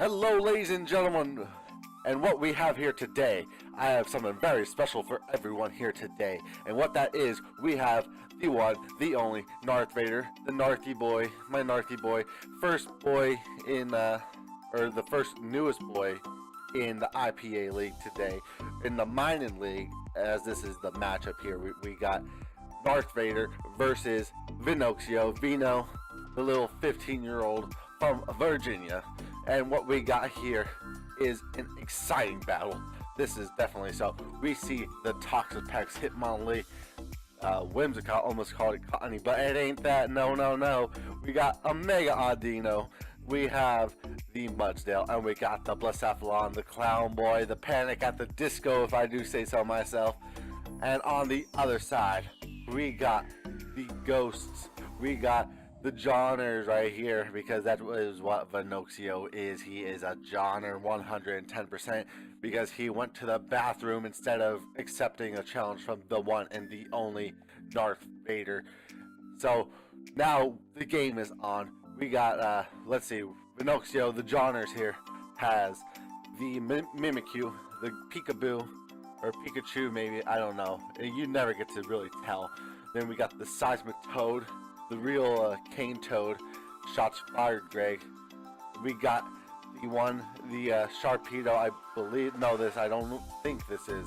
Hello, ladies and gentlemen, and what we have here today, I have something very special for everyone here today, and what that is, we have the one, the only, NarthVader, the Narthy boy, my Narthy boy, first boy in, or the first newest boy in the IPA League today. In the Minun League, as this is the matchup here, we got NarthVader versus Venoxio, Vino, the little 15-year-old from Virginia. And what we got here is an exciting battle. This is definitely so. We see the Toxapex, Hitmonlee, Whimsicott, almost called it Cottony, but it ain't that. No. We got a Mega Audino. We have the Mudsdale, and we got the Blacephalon, the Clown Boy, the Panic at the Disco, if I do say so myself. And on the other side, we got the Ghosts. We got the Johners right here, because that is what Venoxio is. He is a Johnner 110%, because he went to the bathroom instead of accepting a challenge from the one and the only NarthVader. So now the game is on. We got, let's see, Venoxio, the Johners here, has the Mimikyu, the Peekaboo, or Pikachu maybe, I don't know. You never get to really tell. Then we got the Seismic Toad, the real Cane Toad, shots fired, Greg. We got the one, the Sharpedo, I believe. No, I do not think this is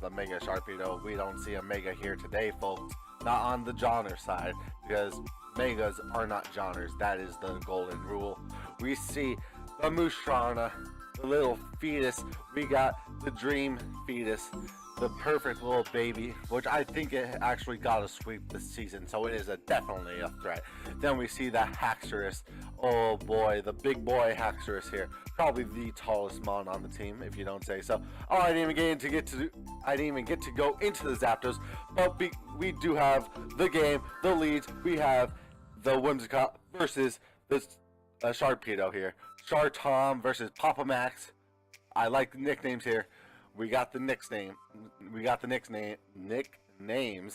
the Mega Sharpedo. We don't see a Mega here today, folks. Not on the Johnner side, because Megas are not Johners. That is the golden rule. We see the Mushrana, the little fetus. We got the Dream Fetus, the perfect little baby, which I think it actually got a sweep this season, so it is definitely a threat. Then we see the Haxorus. Oh boy, the big boy Haxorus here, probably the tallest mon on the team, if you don't say so. Oh, I didn't even get to go into the Zapdos, but we do have the game, the leads. We have the Whimsicott versus the Sharpedo here. Tom versus Papa Max. I like the nicknames here. We got the nicknames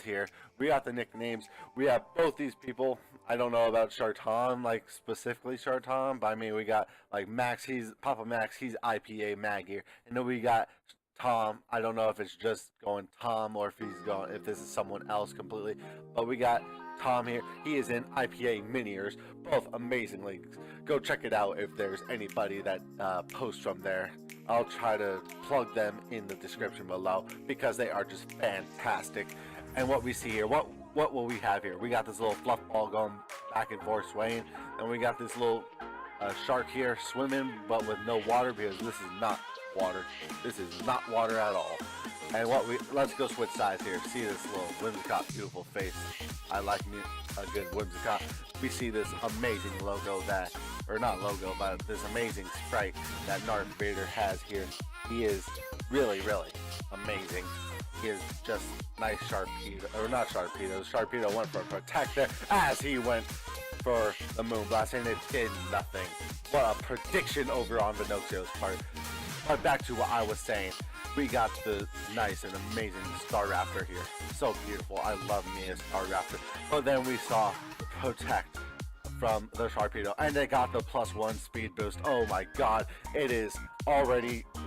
here. We got the nicknames. We have both these people. I don't know about Tom, like specifically Tom, but I mean we got like Max. He's Papa Max. He's IPA Mag here, and then we got Tom. I don't know if it's just going Tom or if this is someone else completely, but we got Tom here. He is in IPA Miniers, both amazing leagues. Go check it out if there's anybody that posts from there. I'll try to plug them in the description below, because they are just fantastic. And what we see here, what will we have here? We got this little fluff ball going back and forth swaying, and we got this little shark here swimming, but with no water, because this is not water. This is not water at all. And let's go switch sides here. See this little Whimsicott beautiful face. I like me a good Whimsicott. We see this amazing logo but this amazing sprite that NarthVader has here. He is really, really amazing. He is just nice Sharpedo, or not Sharpedo. Sharpedo went for Protect there as he went for the Moonblast, and it did nothing. What a prediction over on Venoxio's part. But back to what I was saying. We got the nice and amazing Staraptor here. So beautiful. I love me a Staraptor. But then we saw Protect from the Sharpedo, and they got the +1 speed boost. Oh my god. It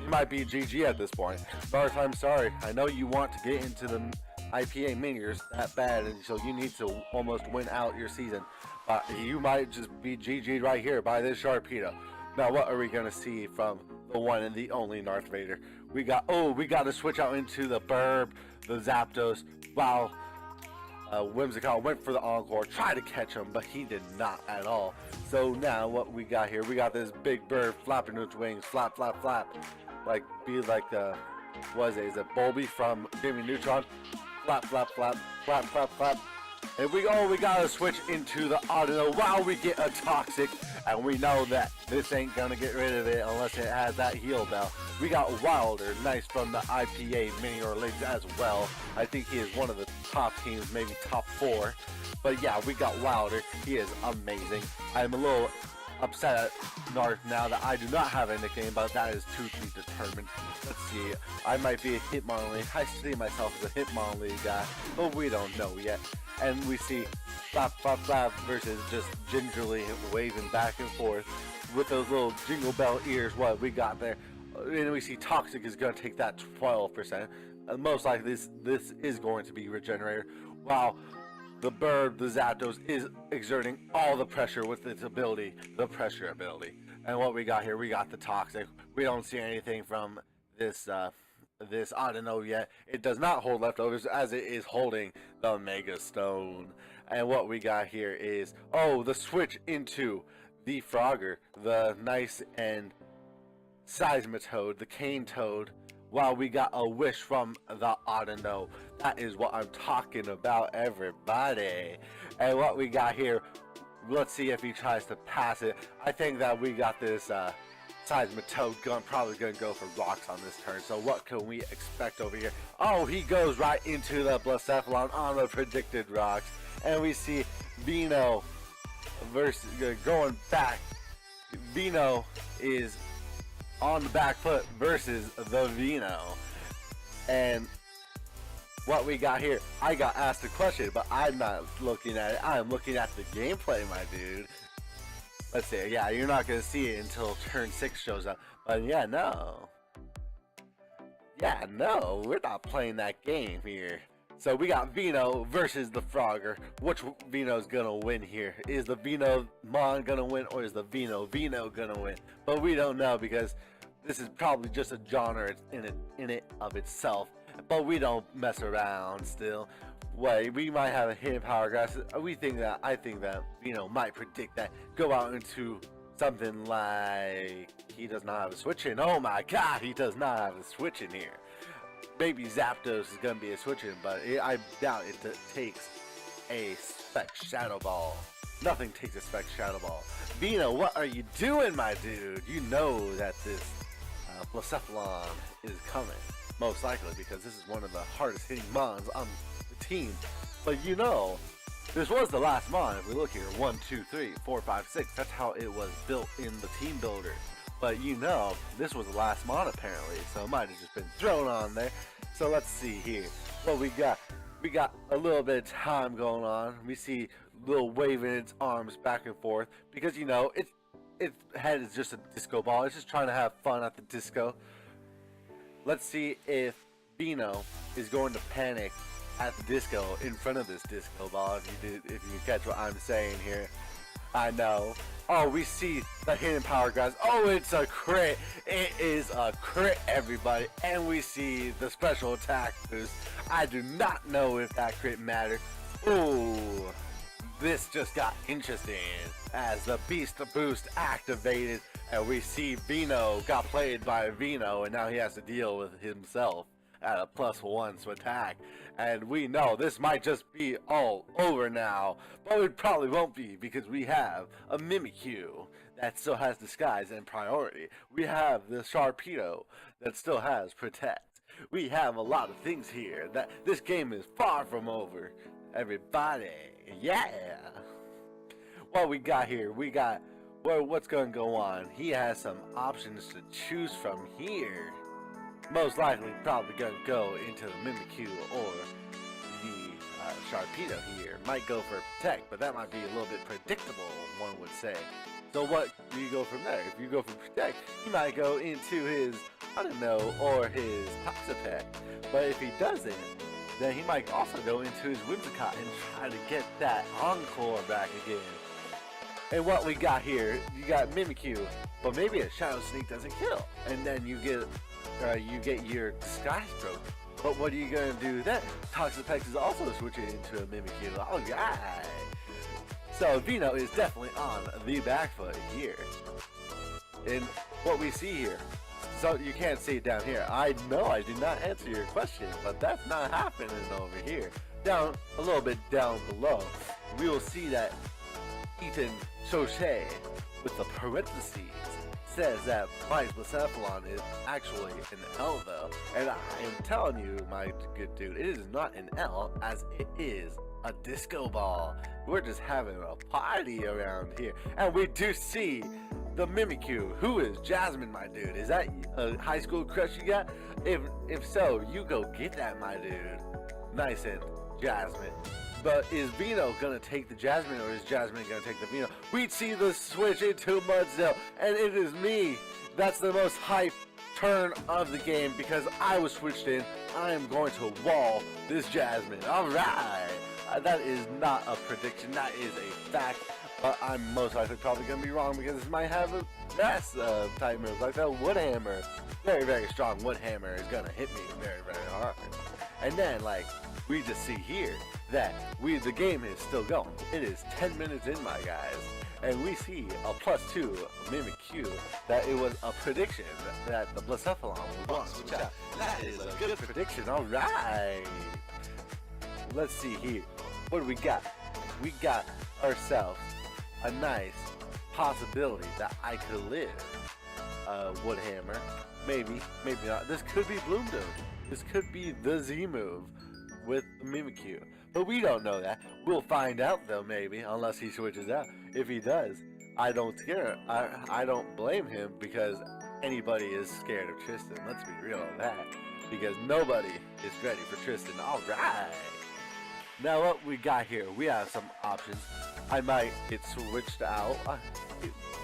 might be GG at this point. Narth, I'm sorry. I know you want to get into the IPA Miniers that bad, and so you need to almost win out your season. But you might just be GG'd right here by this Sharpedo. Now what are we going to see from the one and the only NarthVader? We got to switch out into the Burb, the Zapdos. Wow. Whimsicott went for the Encore, tried to catch him, but he did not at all. So now what we got here, we got this big bird flapping its wings, flap, flap, flap. Is it Bulby from Jimmy Neutron? Flap, flap, flap, flap, flap, flap. And we gotta switch into the Audino. Wow, we get a Toxic, and we know that this ain't gonna get rid of it unless it has that heal bell. We got Wilder, nice from the IPA Minior Leagues as well. I think he is one of the top teams, maybe top 4. But yeah, we got Wilder. He is amazing. I'm a little upset at Narth now that I do not have a nickname, but that is to be determined. Let's see. I might be a Hitmonlee. I see myself as a Hitmonlee guy, but we don't know yet. And we see Flap Flap Flap versus just gingerly waving back and forth. with those little jingle bell ears, what we got there. And we see Toxic is going to take that 12%. Most likely this is going to be Regenerator, while the bird, the Zapdos, is exerting all the pressure with its ability, the pressure ability. And what we got here, we got the Toxic. We don't see anything from this I don't know yet. It does not hold leftovers, as it is holding the Mega Stone. And what we got here is, the switch into the Frogger, the nice and Seismitoad, the Cane Toad, while we got a wish from the Audino. That is what I'm talking about, everybody. And what we got here, let's see if he tries to pass it. I think that we got this Seismitoad probably gonna go for rocks on this turn. So what can we expect over here? Oh, he goes right into the Blacephalon on the predicted rocks. And we see Veno versus going back. Veno is on the back foot versus the Veno. And what we got here, I got asked a question, but I'm not looking at it. I'm looking at the gameplay, my dude. Let's see. Yeah, you're not going to see it until turn 6 shows up. But yeah, no. Yeah, no. We're not playing that game here. So we got Veno versus the Frogger. Which Veno's going to win here? Is the Veno Mon going to win, or is the Veno going to win? But we don't know, because this is probably just a genre in it of itself. But we don't mess around still. Wait, we might have a hidden power grass. I think that Veno might predict that. Go out into something like, he does not have a switch in. Oh my god, he does not have a switch in here. Maybe Zapdos is gonna be a switch in, but I doubt it takes a Spec Shadow Ball. Nothing takes a Spec Shadow Ball. Veno, what are you doing, my dude? You know that this Blacephalon is coming, most likely, because this is one of the hardest hitting mons on the team. But you know, this was the last mon. If we look here, 1, 2, 3, 4, 5, 6. That's how it was built in the team builder. But you know, this was the last mon apparently, so it might have just been thrown on there. So let's see here what we got. We got a little bit of time going on. We see little waving its arms back and forth, because you know its head is just a disco ball. It's just trying to have fun at the disco. Let's see if Veno is going to panic at the disco in front of this disco ball. If you catch what I'm saying here. I know. Oh, we see the hidden power grass. Oh, it's a crit. It is a crit, everybody. And we see the special attack boost. I do not know if that crit mattered. Ooh, this just got interesting as the beast boost activated, and we see Veno got played by Veno, and now he has to deal with himself at a +1 to attack. And we know this might just be all over now, but it probably won't be, because we have a Mimikyu that still has Disguise and Priority. We have the Sharpedo that still has Protect. We have a lot of things here. That this game is far from over, everybody. Yeah. What we got here? We got, well, what's going to go on? He has some options to choose from here. Most likely probably going to go into the Mimikyu or the Sharpedo here. Might go for Protect, but that might be a little bit predictable, one would say. So what do you go from there? If you go for Protect, he might go into his, I don't know, or his Toxapex. But if he doesn't, then he might also go into his Whimsicott and try to get that Encore back again. And what we got here, you got Mimikyu, but maybe a Shadow Sneak doesn't kill. And then you get your Disguise broken. But what are you going to do then? Toxapex is also switching into a Mimikyu. Alright. So Veno is definitely on the back foot here. And what we see here, so you can't see it down here. I know I did not answer your question, but that's not happening over here. Down, a little bit down below, we will see that Ethan Chauchet with the parentheses says that my Blacephalon is actually an L though, and I am telling you, my good dude, it is not an L, as it is a disco ball. We're just having a party around here, and we do see the Mimikyu. Who is Jasmine, my dude? Is that a high school crush you got? If so, you go get that, my dude. Nice and Jasmine. But is Veno gonna take the Jasmine, or is Jasmine gonna take the Veno? We see the switch into Mudsdale, and it is me. That's the most hype turn of the game because I was switched in. I am going to wall this Jasmine. Alright! That is not a prediction, that is a fact. But I'm most likely probably going to be wrong because this might have a mess type moves. Like that Wood Hammer. Very, very strong Wood Hammer is going to hit me very, very hard. And then, like, we just see here that the game is still going. It is 10 minutes in, my guys. And we see a +2 Mimikyu that it was a prediction that the Blacephalon would win. That is a good prediction. Alright. Let's see here. What do we got? We got ourselves a nice possibility that I could live. Wood Hammer. Maybe, maybe not. This could be Bloom Dome. This could be the Z move with the Mimikyu. But we don't know that. We'll find out though, maybe, unless he switches out. If he does, I don't scare him. I don't blame him because anybody is scared of Tristan. Let's be real on that. Because nobody is ready for Tristan. Alright. Now what we got here, we have some options. I might get switched out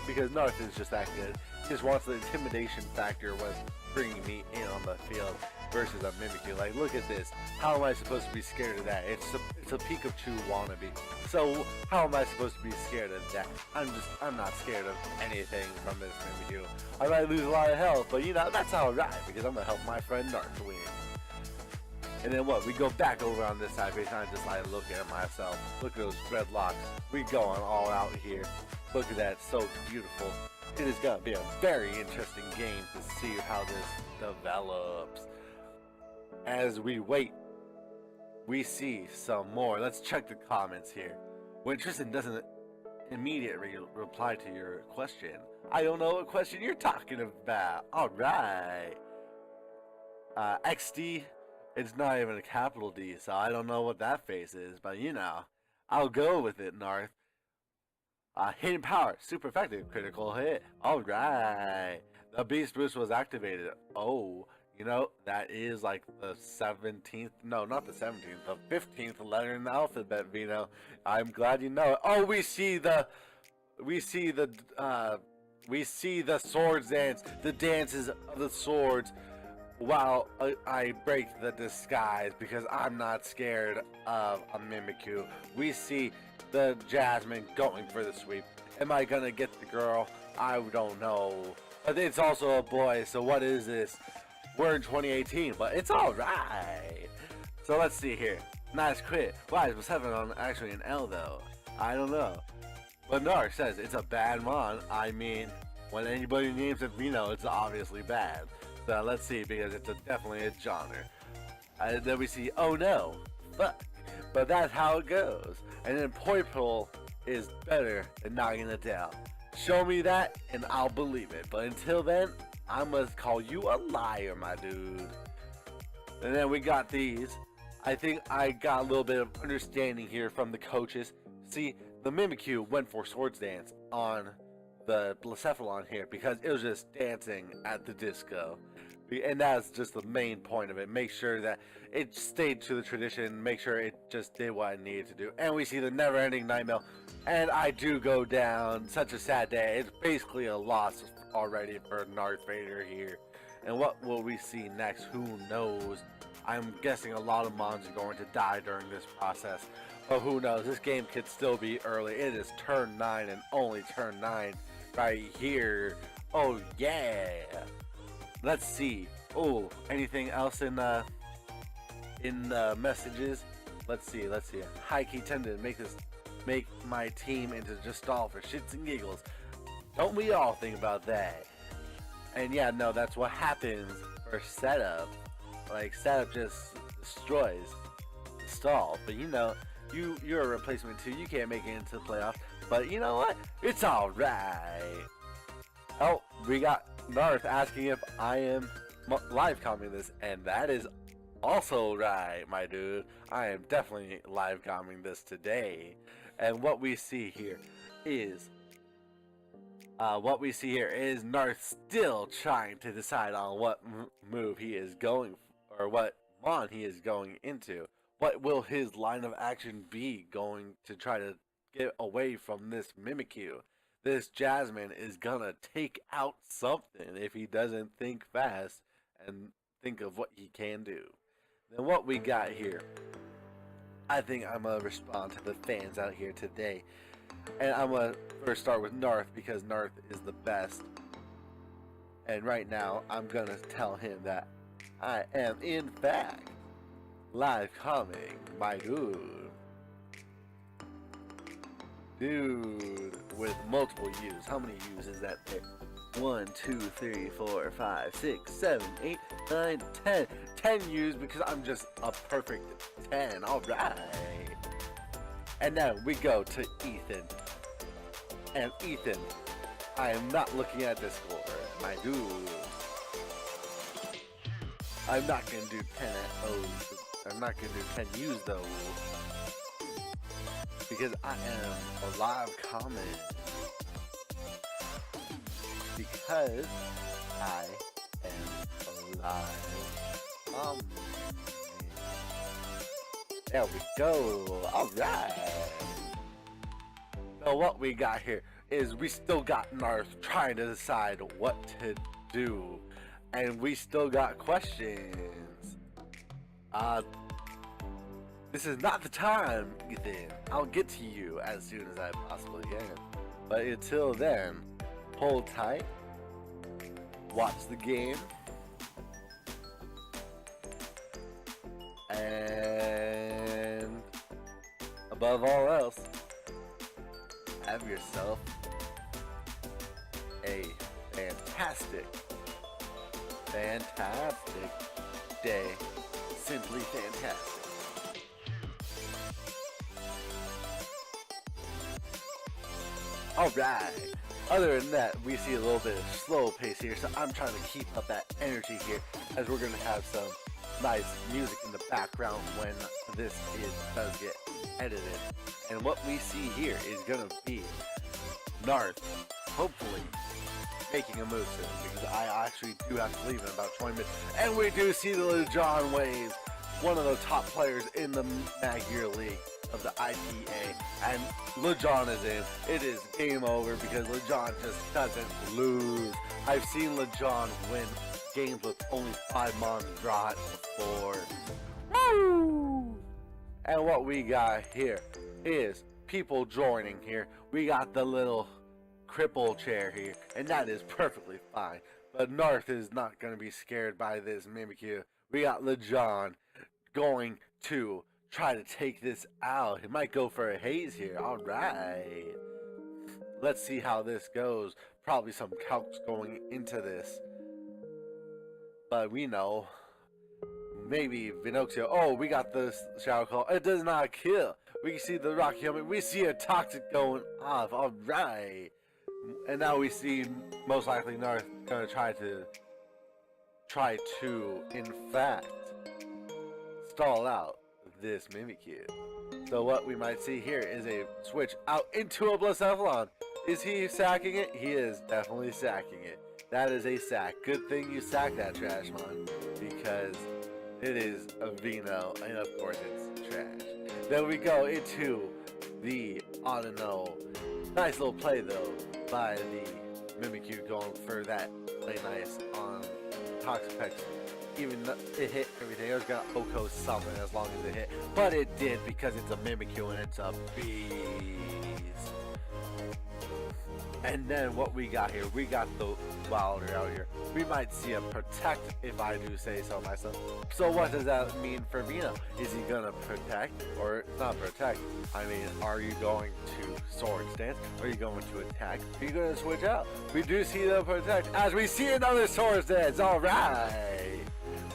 because Narth is just that good. He just wants the intimidation factor when bringing me in on the field versus a Mimikyu. Like, look at this. How am I supposed to be scared of that? It's a Pikachu wannabe. So how am I supposed to be scared of that? I'm not scared of anything from this Mimikyu. I might lose a lot of health, but you know, that's alright because I'm gonna help my friend Narth win. And then what? We go back over on this side based on just like looking at myself. Look at those dreadlocks. We going all out here. Look at that, so beautiful. It is gonna be a very interesting game to see how this develops. As we wait, we see some more. Let's check the comments here. When Tristan doesn't immediately reply to your question, I don't know what question you're talking about. Alright. XD, it's not even a capital D, so I don't know what that face is, but you know, I'll go with it, Narth. Hidden power, super effective, critical hit. Alright. The Beast Boost was activated. Oh, you know, that is like the 17th, no, not the 17th, the 15th letter in the alphabet, Veno. I'm glad you know it. Oh, we see the swords dance, the dances of the swords, while I break the disguise because I'm not scared of a Mimikyu. We see the Jasmine going for the sweep. Am I gonna get the girl? I don't know. But it's also a boy, so what is this? We're in 2018, but it's alright. So let's see here. Nice crit. Why is 7 on actually an L though? I don't know. But Narc says it's a bad mon. I mean, when anybody names it Veno, it's obviously bad. So let's see, because it's definitely a genre. And then we see, oh no, fuck. But that's how it goes. And then Poipole is better than knocking it down. Show me that and I'll believe it. But until then, I must call you a liar, my dude. And then we got these. I think I got a little bit of understanding here from the coaches. See, the Mimikyu went for Swords Dance on the Blacephalon here because it was just dancing at the disco. And that's just the main point of it. Make sure that it stayed to the tradition. Make sure it just did what it needed to do. And we see the never-ending Nightmare. And I do go down. Such a sad day. It's basically a loss already for NarthVader here. And what will we see next? Who knows? I'm guessing a lot of mons are going to die during this process. But who knows? This game could still be early. It is turn 9 and only turn 9 right here. Oh yeah. Let's see. Oh, anything else in the messages? Let's see. High key tendon make my team into just all for shits and giggles. Don't we all think about that? And yeah, no, that's what happens for setup. Like setup just destroys stall. But you know, you're a replacement too. You can't make it into the playoffs. But you know what? It's all right. Oh, we got Narth asking if I am live commenting this, and that is also right, my dude. I am definitely live commenting this today. And what we see here is Narth still trying to decide on what move he is going for, or what mon he is going into. what will his line of action be going to try to get away from this Mimikyu? This Jasmine is gonna take out something if he doesn't think fast and think of what he can do. Then what we got here, I think I'm gonna respond to the fans out here today. And I'm gonna first start with Narth because Narth is the best. And right now, I'm gonna tell him that I am in fact live coming, my dude. Dude, with multiple U's. How many U's is that there? 1, 2, 3, 4, 5, 6, 7, 8, 9, 10. 10 U's because I'm just a perfect 10. Alright. And now we go to Ethan. And Ethan, I am not looking at the score, my dude. I'm not gonna do 10 O's. I'm not gonna do 10 U's though. Because I am a live comment. Because I am a live comment. There we go. Alright. So what we got here is we still got Narth trying to decide what to do. And we still got questions. This is not the time, Ethan. I'll get to you as soon as I possibly can. But until then, hold tight. Watch the game. And above all else, have yourself a fantastic day. Simply fantastic. Alright. Other than that, we see a little bit of slow pace here, so I'm trying to keep up that energy here as we're going to have some nice music in the background when this does get edited. And what we see here is going to be Narth, hopefully, making a move soon, because I actually do have to leave in about 20 minutes. And we do see the Lejon Waves, one of the top players in the BANGER League of the IPA, and Lejon is in. It is game over because Lejon just doesn't lose. I've seen Lejon win games with only 5 mons drawn before. Woo! And what we got here is people joining here. We got the little cripple chair here, and that is perfectly fine. But Narth is not going to be scared by this Mimikyu. We got Lejon going to try to take this out. He might go for a haze here. Alright. Let's see how this goes. Probably some calcs going into this. But we know. Maybe Venoxio. Oh, we got the shower call. It does not kill. We see the rocky helmet. We see a toxic going off. Alright. And now we see most likely Narth gonna try to in fact stall out this Mimikyu. So what we might see here is a switch out into a Blacephalon. Is he sacking it? He is definitely sacking it. That is a sack. Good thing you sacked that trash, man, because it is a Veno, and of course it's trash. Then we go into the Auto. Nice little play though by the Mimikyu going for that play nice on Toxapex. Even though it hit everything, it was gonna Oko something as long as it hit, but it did because it's a Mimikyu and it's a beast. And then what we got here, we got the Wilder out here. We might see a protect if I do say so myself. So what does that mean for Veno? Is he gonna protect or not protect? I mean, are you going to sword stance? Are you going to attack? Are you gonna switch out? We do see the protect as we see another sword stance. All right.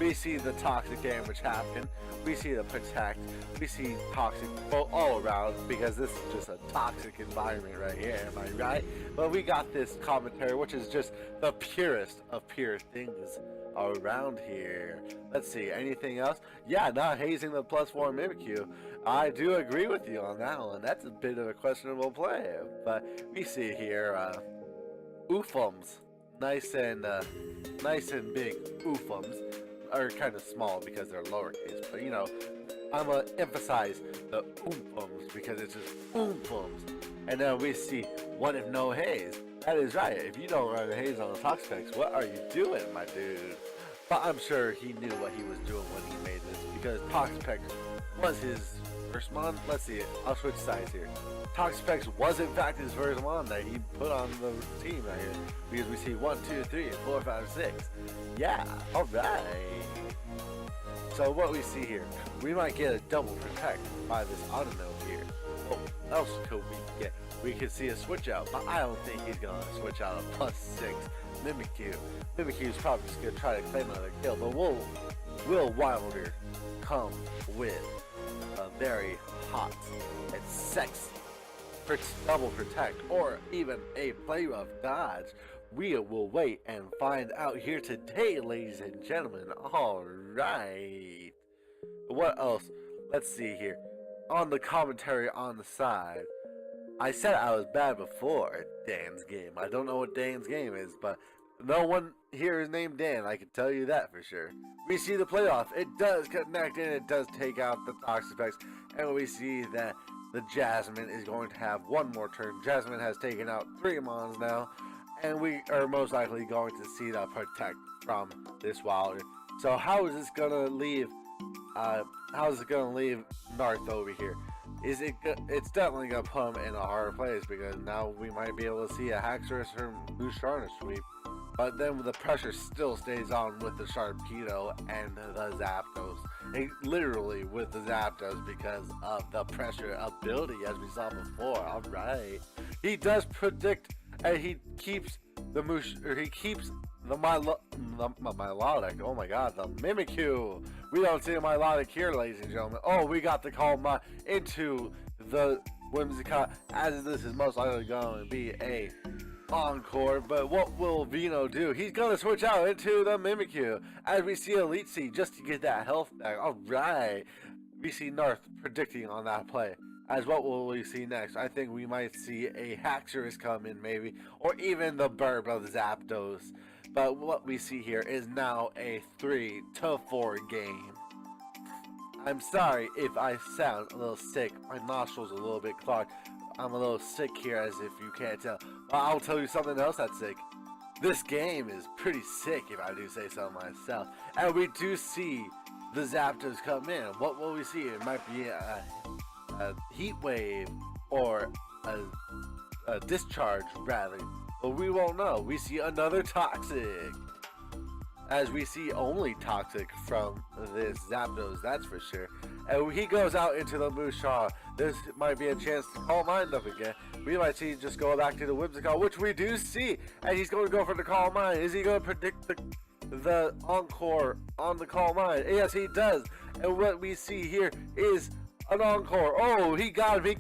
We see the toxic damage happen. We see the protect. We see toxic all around because this is just a toxic environment right here. Am I right? But we got this commentary, which is just the purest of pure things around here. Let's see. Anything else? Yeah, not hazing the +4 Mimikyu. I do agree with you on that one. That's a bit of a questionable play. But we see here, Oofums. Nice and big Oofums. Are kind of small because they're lowercase, but you know, I'm gonna emphasize the oompums because it's just oompums. And then we see, what if no haze? That is right. If you don't run haze on the Toxapex, what are you doing, my dude? But I'm sure he knew what he was doing when he made this because Toxapex was his first mon. Let's see it. I'll switch sides here. Toxapex was in fact his first mon that he put on the team right here because we see 1, 2, 3, 4, 5, 6. Yeah, all right. So what we see here, we might get a double protect by this Autonote here. What else could we get? We could see a switch out, but I don't think he's gonna switch out a +6 Mimikyu. Mimikyu's probably just gonna try to claim another kill, but Will Wilder come with a very hot and sexy double protect, or even a play of dodge. We will wait and find out here today, ladies and gentlemen. Alright. What else? Let's see here. On the commentary on the side, I said I was bad before at Dan's game. I don't know what Dan's game is, but no one here is named Dan. I can tell you that for sure. We see the playoff. It does connect and it does take out the Toxapex. And we see that the Jasmine is going to have one more turn. Jasmine has taken out 3 mons now. And we are most likely going to see the protect from this Wilder. So how is this gonna leave? How is it gonna leave Narth over here? It's definitely gonna put him in a hard place because now we might be able to see a Haxorus or Musharna sweep. But then the pressure still stays on with the Sharpedo and the Zapdos. Literally with the Zapdos because of the pressure ability as we saw before. Alright. He does predict and he keeps the Milotic. Oh my god, the Mimikyu. We don't see a Milotic here, ladies and gentlemen. Oh, we got the Calm Mind into the Whimsicott, as this is most likely going to be a Encore. But what will Veno do? He's going to switch out into the Mimikyu as we see Elite Seed just to get that health back. Alright. We see Narth predicting on that play. As what will we see next? I think we might see a Haxorus come in maybe, or even the Burb of Zapdos. But what we see here is now a 3-4 game. I'm sorry if I sound a little sick. My nostrils a little bit clogged. I'm a little sick here as if you can't tell. But I'll tell you something else that's sick. This game is pretty sick if I do say so myself. And we do see the Zapdos come in. What will we see? It might be a heat wave or a discharge rather, but we won't know. We see another toxic, as we see only toxic from this Zapdos, that's for sure. And he goes out into the Musharna. This might be a chance to Calm Mind up again. We might see just go back to the Whimsicott, which we do see, and he's going to go for the Calm Mind. Is he going to predict the Encore on the Calm Mind? Yes, he does. And what we see here is an Encore. Oh, he got him.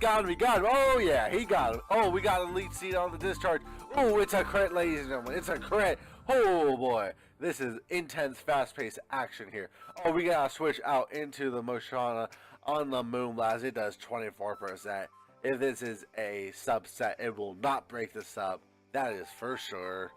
Oh, yeah, he got him. Oh, we got Elite Seed on the discharge. Oh, it's a crit, ladies and gentlemen. It's a crit. Oh, boy. This is intense, fast-paced action here. Oh, we got to switch out into the Musharna on the Moonblast. It does 24%. If this is a subset, it will not break the sub. That is for sure.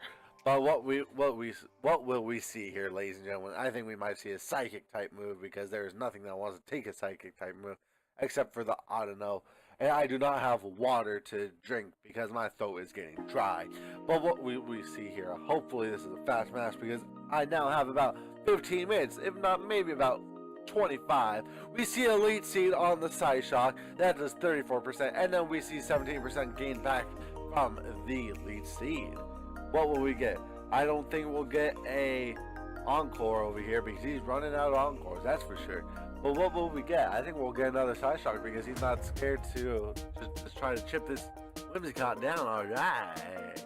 But what will we see here, ladies and gentlemen? I think we might see a Psychic type move because there is nothing that wants to take a Psychic type move except for the Autono. And I do not have water to drink because my throat is getting dry. But what we see here, hopefully this is a fast match because I now have about 15 minutes, if not maybe about 25. We see Elite Seed on the Psyshock, that does 34%, and then we see 17% gain back from the Elite Seed. What will we get? I don't think we'll get a Encore over here because he's running out of Encores, that's for sure. But what will we get? I think we'll get another Psyshock because he's not scared to just try to chip this Whimsicott down. Alright.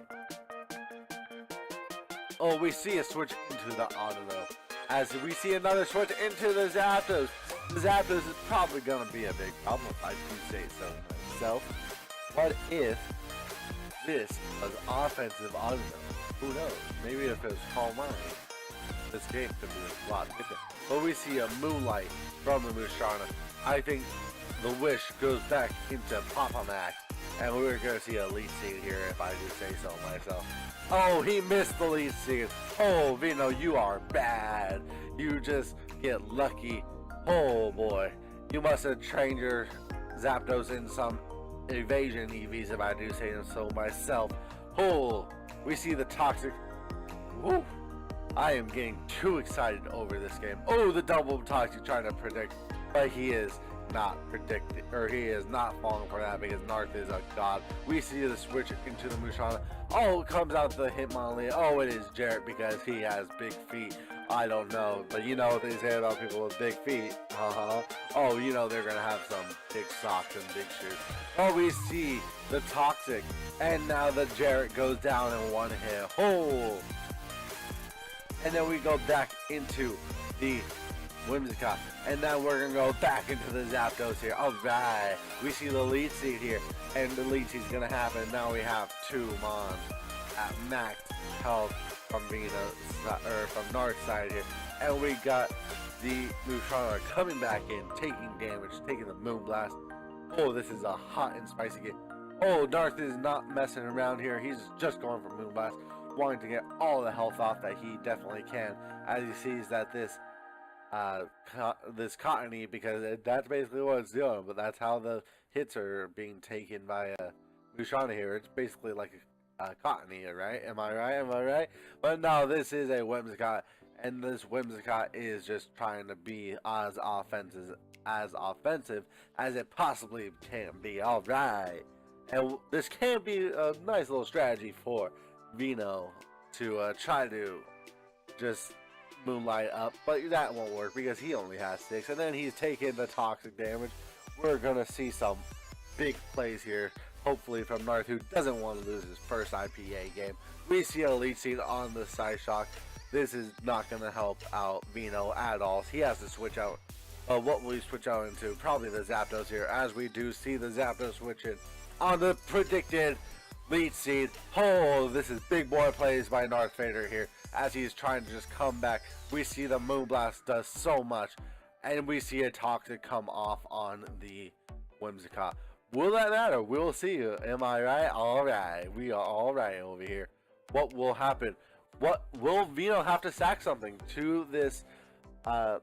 Oh, we see a switch into the Autono. As we see another switch into the Zapdos. The Zapdos is probably going to be a big problem if I do say so myself. What if this was offensive Autono? Who knows? Maybe if it was Calm Mind, this game could be a lot different. But we see a Moonlight from the Musharna. I think the wish goes back into Papa Mac. And we're going to see a Elite Seed here if I do say so myself. Oh, he missed the Elite Seed. Oh, Veno, you are bad. You just get lucky. Oh, boy. You must have trained your Zapdos in some evasion EVs, if I do say so myself. Oh, we see the toxic. Woo! I am getting too excited over this game. Oh, the double toxic trying to predict, but he is not predicting, or he is not falling for that because Narth is a god. We see the switch into the Musharna. Oh, it comes out the Hitmonlee. Oh, it is Jarrett because he has big feet. I don't know, but you know what they say about people with big feet. Oh, you know they're gonna have some big socks and big shoes. Oh, we see the toxic, and now the Jarrett goes down in one hit. Oh, and then we go back into the Whimsicott, and now we're gonna go back into the Zapdos here. Alright, we see the lead seed here, and the lead seed's gonna happen. Now we have two Mons at max health from from Narth's side here, and we got the Musharna coming back in, taking damage, taking the Moonblast. Oh, this is a hot and spicy game. Oh, Narth is not messing around here. He's just going for Moonblast, wanting to get all the health off that he definitely can, as he sees that this Cottony, because that's basically what it's doing, but that's how the hits are being taken by Musharna here. It's basically like a Cottony, right? Am I right? But no, this is a Whimsicott, and this Whimsicott is just trying to be as offensive as it possibly can be. Alright, and this can be a nice little strategy for Veno to try to just Moonlight up, but that won't work because he only has 6, and then he's taking the toxic damage. We're gonna see some big plays here, hopefully from Narth, who doesn't want to lose his first IPA game. We see a lead seed on the side shock. This is not gonna help out Veno at all. He has to switch out. What will he switch out into? Probably the Zapdos here, as we do see the Zapdos switching on the predicted lead seed. Oh, this is big boy plays by NarthVader here, as he's trying to just come back. We see the Moonblast does so much, and we see a toxic come off on the Whimsicott. Will that matter? We'll see. Am I right? Alright, we are alright over here. What will happen? What will Veno have to sack something to this Whimsicott?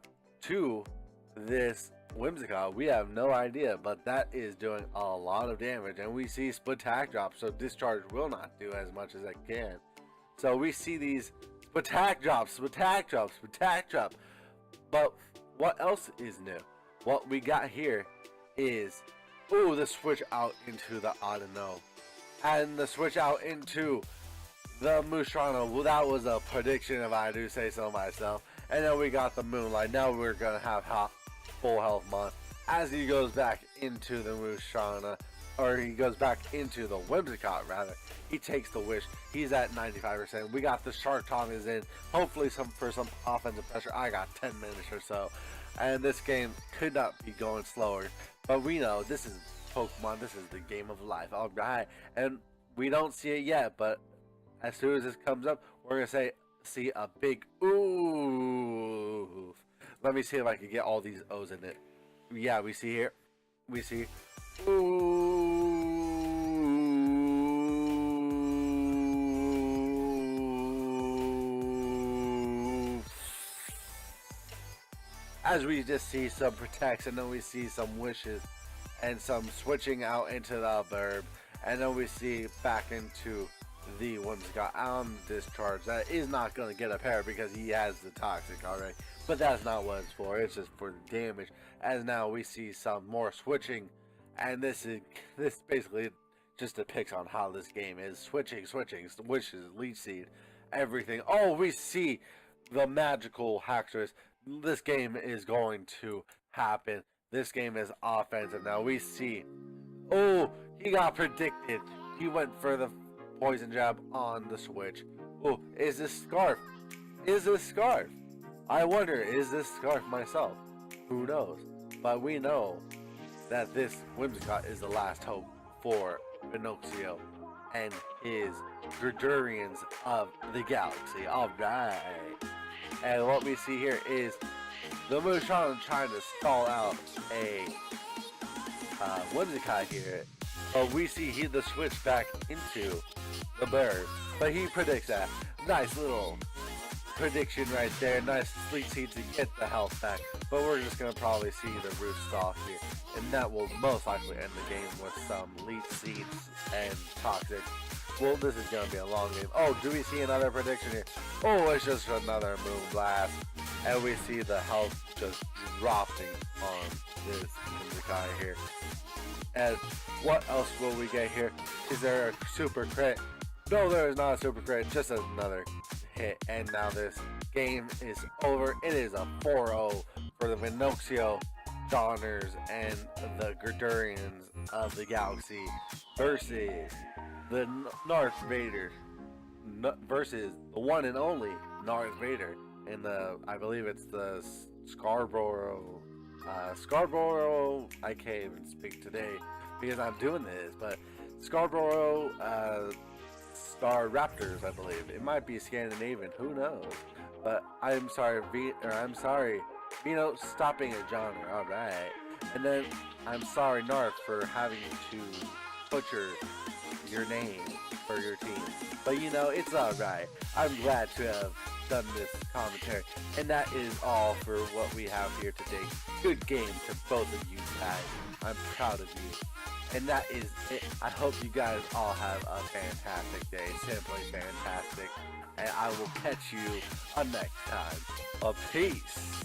We have no idea, but that is doing a lot of damage, and we see split attack drop, so discharge will not do as much as it can. So we see these attack drop. But what else is new? What we got here is, ooh, the switch out into the Audino, and the switch out into the Musharna. Well, that was a prediction, if I do say so myself. And then we got the Moonlight. Now we're gonna have full health Mon as he goes back into the Musharna, or he goes back into the Whimsicott rather. He takes the wish. He's at 95%. We got the Shark Tongue is in. Hopefully for some offensive pressure. I got 10 minutes or so, and this game could not be going slower. But we know this is Pokemon. This is the game of life. All right, and we don't see it yet, but as soon as this comes up, we're gonna see a big ooh. Let me see if I can get all these O's in it. Yeah, we see here. We see ooh. As we just see some protects, and then we see some wishes and some switching out into the burb, and then we see back into the Whimsicott on discharge. That is not going to get a pair because he has the toxic already, but that's not what it's for. It's just for the damage. As now we see some more switching, and this basically just depicts on how this game is. Switching, wishes, lead seed, everything. Oh, we see the magical Haxorus. This game is going to happen. This game is offensive. Now we see, oh, he got predicted. He went for the poison jab on the switch. Oh, is this Scarf? I wonder, is this Scarf myself? Who knows? But we know that this Whimsicott is the last hope for Venoxio and his Gurdurrians of the galaxy. Alright. And what we see here is the Musharna trying to stall out a Whimsicott here. But we see the switch back into the bird. But he predicts that. Nice little prediction right there. Nice Elite Seed to get the health back. But we're just going to probably see the roost off here. And that will most likely end the game with some Elite Seeds and Toxic. Well, this is going to be a long game. Oh, do we see another prediction here? Oh, it's just another Moon Blast. And we see the health just dropping on this guy here. And what else will we get here? Is there a super crit? No, there is not a super crit. Just another hit. And now this game is over. It is a 4-0 for the Venoxio Donners and the Gurdurrians of the Galaxy versus the NarthVader versus the one and only NarthVader in the, I believe it's the Scarborough. I can't even speak today because I'm doing this, but Scarborough Staraptors, I believe. It might be Scandinavian, who knows? But I'm sorry, Vino, stopping at genre. All right, and then I'm sorry, Narth, for having to butcher your name for your team. But you know, it's alright. I'm glad to have done this commentary. And that is all for what we have here today. Good game to both of you guys. I'm proud of you. And that is it. I hope you guys all have a fantastic day. Simply fantastic. And I will catch you next time. Peace.